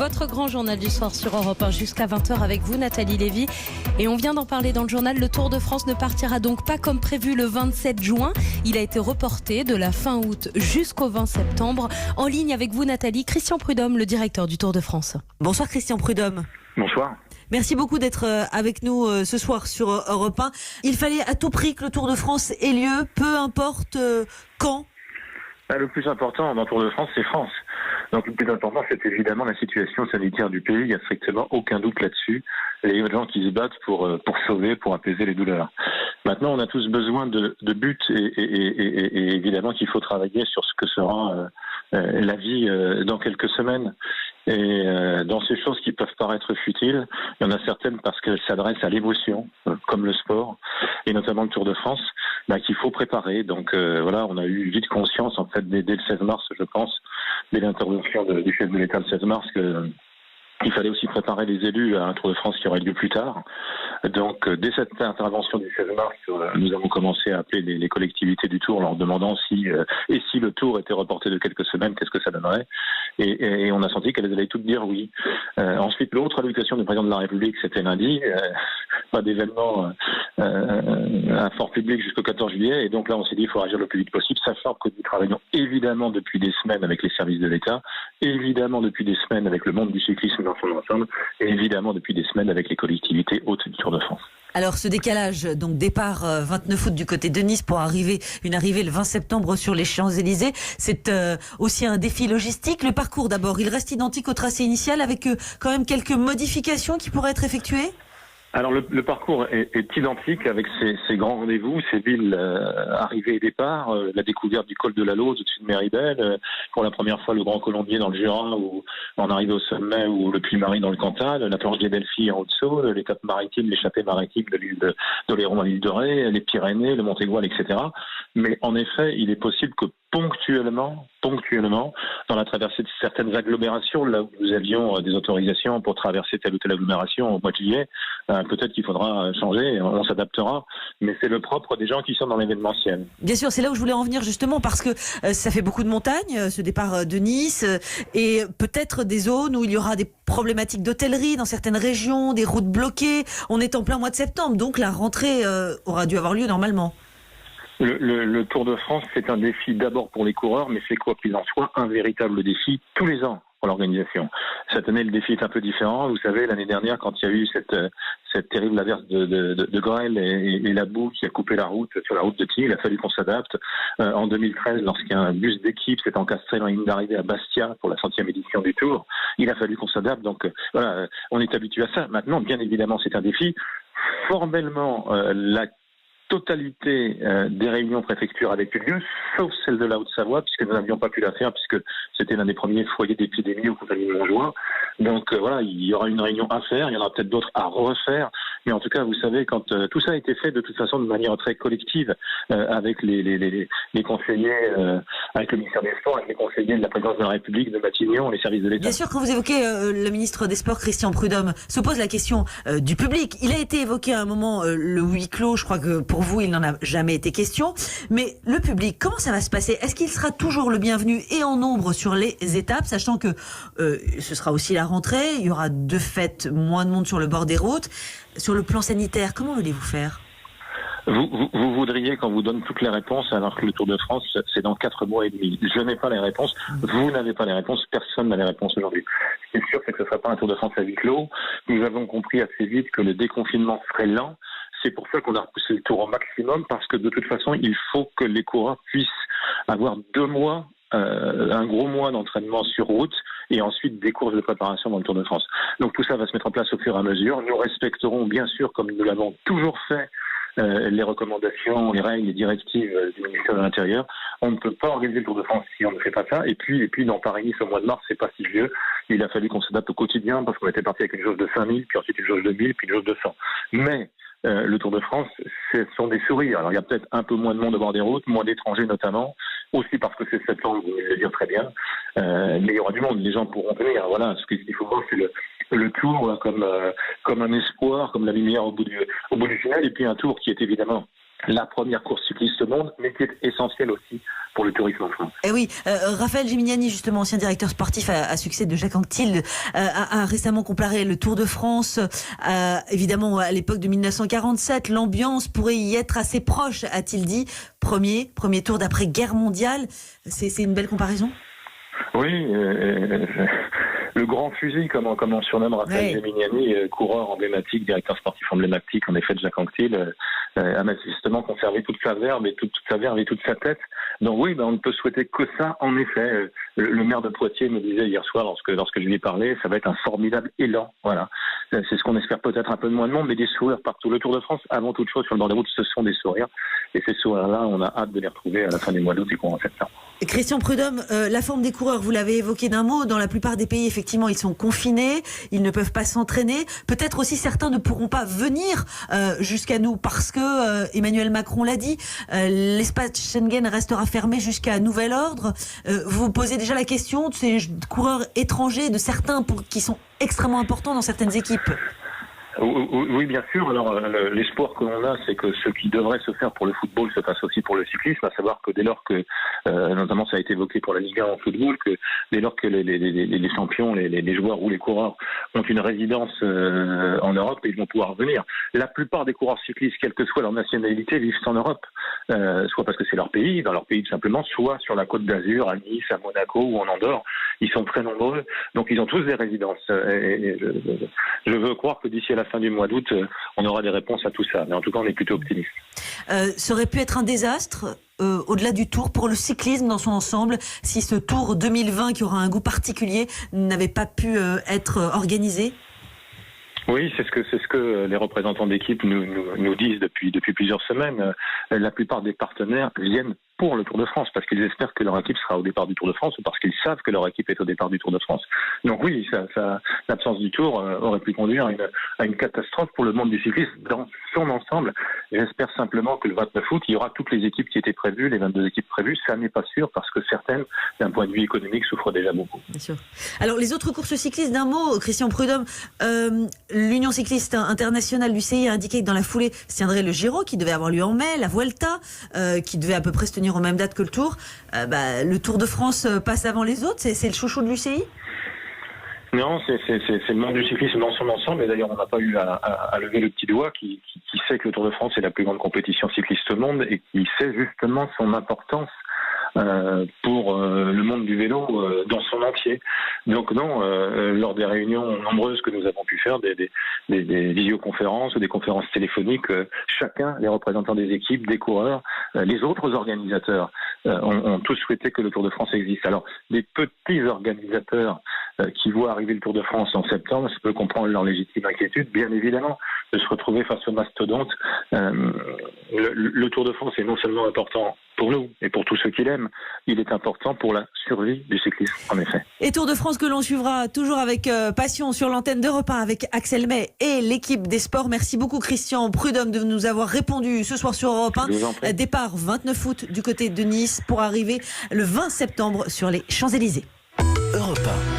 votre grand journal du soir sur Europe 1 jusqu'à 20h avec vous, Nathalie Lévy. Et on vient d'en parler dans le journal. Le Tour de France ne partira donc pas comme prévu le 27 juin. Il a été reporté de la fin août jusqu'au 20 septembre. En ligne avec vous, Nathalie, Christian Prudhomme, le directeur du Tour de France. Bonsoir Christian Prudhomme. Bonsoir. Merci beaucoup d'être avec nous ce soir sur Europe 1. Il fallait à tout prix que le Tour de France ait lieu, peu importe quand. Le plus important dans le Tour de France, c'est France. Donc le plus important, c'est évidemment la situation sanitaire du pays. Il n'y a strictement aucun doute là-dessus. Il y a des gens qui se battent pour sauver, pour apaiser les douleurs. Maintenant, on a tous besoin de buts et évidemment qu'il faut travailler sur ce que sera la vie dans quelques semaines. Et dans ces choses qui peuvent paraître futiles, il y en a certaines parce qu'elles s'adressent à l'émotion, comme le sport, et notamment le Tour de France, qu'il faut préparer. Donc voilà, on a eu vite conscience, en fait, dès le 16 mars, je pense, dès l'intervention du chef de l'État le 16 mars, qu'il fallait aussi préparer les élus à un Tour de France qui aurait lieu plus tard. Donc, dès cette intervention du 16 mars, nous avons commencé à appeler les collectivités du Tour, leur demandant si le Tour était reporté de quelques semaines, qu'est-ce que ça donnerait. Et on a senti qu'elles allaient toutes dire oui. Ensuite, l'autre allocution du président de la République, c'était lundi. Pas d'événement à fort public jusqu'au 14 juillet. Et donc là, on s'est dit, il faut agir le plus vite possible, sachant que nous travaillons évidemment depuis des semaines avec les services de l'État, évidemment depuis des semaines avec le monde du cyclisme dans son ensemble, et évidemment depuis des semaines avec les collectivités hôtes du Tour de France. Alors ce décalage, donc départ 29 août du côté de Nice pour une arrivée le 20 septembre sur les Champs-Élysées, c'est aussi un défi logistique. Le parcours d'abord, il reste identique au tracé initial avec quand même quelques modifications qui pourraient être effectuées ? Alors le parcours est identique avec ses grands rendez-vous, ses villes arrivées et départ, la découverte du col de la Lose au-dessus de Méribel, pour la première fois le Grand Colombier dans le Jura, où on arrive au sommet, ou le Puy-Marie dans le Cantal, la planche des Delphi en Haute-Saône, les Caps maritimes, l'échappée maritime de l'île d'Oléron à l'île de Ré, les Pyrénées, le Montégoal, etc. Mais en effet, il est possible que ponctuellement, dans la traversée de certaines agglomérations, là où nous avions des autorisations pour traverser telle ou telle agglomération au mois de juillet, peut-être qu'il faudra changer, on s'adaptera, mais c'est le propre des gens qui sont dans l'événementiel. Bien sûr, c'est là où je voulais en venir justement, parce que ça fait beaucoup de montagnes, ce départ de Nice, et peut-être des zones où il y aura des problématiques d'hôtellerie dans certaines régions, des routes bloquées. On est en plein mois de septembre, donc la rentrée aura dû avoir lieu normalement. Le Tour de France, c'est un défi d'abord pour les coureurs, mais c'est quoi qu'il en soit un véritable défi tous les ans pour l'organisation. Cette année, le défi est un peu différent. Vous savez, l'année dernière, quand il y a eu cette terrible averse de grêle et la boue qui a coupé la route sur la route de Tignes, il a fallu qu'on s'adapte. En 2013, lorsqu'un bus d'équipe s'est encastré dans la ligne d'arrivée à Bastia pour la 100e édition du Tour, il a fallu qu'on s'adapte. Donc voilà, on est habitué à ça. Maintenant, bien évidemment, c'est un défi. Formellement, la totalité des réunions préfecture avaient eu lieu, sauf celle de la Haute-Savoie, puisque nous n'avions pas pu la faire, puisque c'était l'un des premiers foyers d'épidémie au compagnie de Montjoie. Donc voilà, il y aura une réunion à faire, il y en aura peut-être d'autres à refaire, mais en tout cas, vous savez, quand tout ça a été fait de toute façon de manière très collective, avec les conseillers, avec le ministère des Sports, avec les conseillers de la présidence de la République, de Matignon, les services de l'État. Bien sûr, quand vous évoquez le ministre des Sports, Christian Prudhomme, se pose la question du public. Il a été évoqué à un moment le huis clos, je crois que pour vous, il n'en a jamais été question. Mais le public, comment ça va se passer ? Est-ce qu'il sera toujours le bienvenu et en nombre sur les étapes, sachant que ce sera aussi la rentrée, il y aura de fait moins de monde sur le bord des routes. Sur le plan sanitaire, comment voulez-vous faire ? Vous voudriez qu'on vous donne toutes les réponses alors que le Tour de France, c'est dans 4 mois et demi. Je n'ai pas les réponses, vous n'avez pas les réponses, personne n'a les réponses aujourd'hui. Ce qui est sûr, c'est que ce ne sera pas un Tour de France à huis clos. Nous avons compris assez vite que le déconfinement serait lent. C'est pour ça qu'on a repoussé le Tour au maximum, parce que de toute façon, il faut que les coureurs puissent avoir 2 mois, un gros mois d'entraînement sur route, et ensuite des courses de préparation dans le Tour de France. Donc tout ça va se mettre en place au fur et à mesure. Nous respecterons bien sûr, comme nous l'avons toujours fait, les recommandations, les règles, les directives du ministère de l'Intérieur. On ne peut pas organiser le Tour de France si on ne fait pas ça. Et puis dans Paris-Nice au mois de mars, c'est pas si vieux. Il a fallu qu'on s'adapte au quotidien parce qu'on était parti avec une jauge de 5000, puis ensuite une jauge de 1000, puis une jauge de 100. Mais le Tour de France, ce sont des sourires. Alors il y a peut-être un peu moins de monde au bord des routes, moins d'étrangers notamment, aussi parce que c'est septembre, vous venez de le dire très bien. Mais il y aura du monde, les gens pourront venir. Voilà, ce qu'il faut voir, c'est le Tour comme un espoir, comme la lumière au bout du tunnel, et puis un Tour qui est évidemment la première course cycliste au monde, mais qui est essentielle aussi pour le tourisme en France. Et oui, Raphaël Gimignani, justement, ancien directeur sportif à succès de Jacques Anquetil, a récemment comparé le Tour de France, évidemment, à l'époque de 1947. L'ambiance pourrait y être assez proche, a-t-il dit. Premier tour d'après-guerre mondiale. C'est une belle comparaison ? Oui, le grand fusil, comme on surnomme Raphaël Gimignani, coureur emblématique, directeur sportif emblématique, en effet, de Jacques Anquetil, a manifestement conservé toute sa verve et toute sa tête. Donc oui, on ne peut souhaiter que ça. En effet, le maire de Poitiers me disait hier soir, lorsque je lui ai parlé, ça va être un formidable élan. Voilà, c'est ce qu'on espère, peut-être un peu moins de monde, mais des sourires partout. Le Tour de France, avant toute chose, sur le bord des routes, ce sont des sourires. Et ces sourires-là, on a hâte de les retrouver à la fin du mois d'août et courant septembre. Christian Prudhomme, la forme des coureurs, vous l'avez évoqué d'un mot, dans la plupart des pays, effectivement, ils sont confinés, ils ne peuvent pas s'entraîner. Peut-être aussi certains ne pourront pas venir jusqu'à nous parce que, Emmanuel Macron l'a dit, l'espace Schengen restera fermé jusqu'à nouvel ordre. Vous posez déjà la question de ces coureurs étrangers, de certains qui sont extrêmement importants dans certaines équipes. Oui, bien sûr. Alors, l'espoir que l'on a, c'est que ce qui devrait se faire pour le football se fasse aussi pour le cyclisme, à savoir que dès lors que, notamment ça a été évoqué pour la Ligue 1 en football, que dès lors que les champions, les joueurs ou les coureurs ont une résidence en Europe, ils vont pouvoir venir. La plupart des coureurs cyclistes, quelle que soit leur nationalité, vivent en Europe, soit parce que c'est leur pays, dans leur pays tout simplement, soit sur la Côte d'Azur, à Nice, à Monaco ou en Andorre. Ils sont très nombreux, donc ils ont tous des résidences. Et je veux croire que d'ici à la fin du mois d'août, on aura des réponses à tout ça. Mais en tout cas, on est plutôt optimiste. Ça aurait pu être un désastre, au-delà du Tour, pour le cyclisme dans son ensemble, si ce Tour 2020, qui aura un goût particulier, n'avait pas pu être organisé ? Oui, c'est ce que les représentants d'équipe nous disent depuis plusieurs semaines. La plupart des partenaires viennent pour le Tour de France, parce qu'ils espèrent que leur équipe sera au départ du Tour de France, ou parce qu'ils savent que leur équipe est au départ du Tour de France. Donc oui, l'absence du Tour aurait pu conduire à une catastrophe pour le monde du cyclisme dans son ensemble. J'espère simplement que le 29 août, il y aura toutes les équipes qui étaient prévues, les 22 équipes prévues. Ça n'est pas sûr, parce que certaines, d'un point de vue économique, souffrent déjà beaucoup. Bien sûr. Alors, les autres courses cyclistes, d'un mot, Christian Prudhomme, l'Union cycliste internationale, l'UCI, a indiqué que dans la foulée se tiendrait le Giro, qui devait avoir lieu en mai, la Vuelta, qui devait à peu près se tenir aux mêmes dates que le Tour. Le Tour de France passe avant les autres, c'est le chouchou de l'UCI ? Non, c'est le monde du cyclisme dans son ensemble, et d'ailleurs on n'a pas eu à lever le petit doigt, qui sait que le Tour de France est la plus grande compétition cycliste au monde, et qui sait justement son importance pour le monde du vélo dans son entier. Donc non, lors des réunions nombreuses que nous avons pu faire, des visioconférences ou des conférences téléphoniques, chacun, les représentants des équipes, des coureurs, les autres organisateurs ont tous souhaité que le Tour de France existe. Alors, des petits organisateurs qui voient arriver le Tour de France en septembre, je peux comprendre leur légitime inquiétude, bien évidemment, de se retrouver face au mastodonte. Le Tour de France est non seulement important pour nous et pour tous ceux qui l'aiment, il est important pour la survie du cyclisme, en effet. Et Tour de France que l'on suivra toujours avec passion sur l'antenne d'Europe 1 avec Axel May et l'équipe des sports. Merci beaucoup Christian Prudhomme de nous avoir répondu ce soir sur Europe 1. Départ 29 août du côté de Nice pour arriver le 20 septembre sur les Champs-Élysées. Europe 1.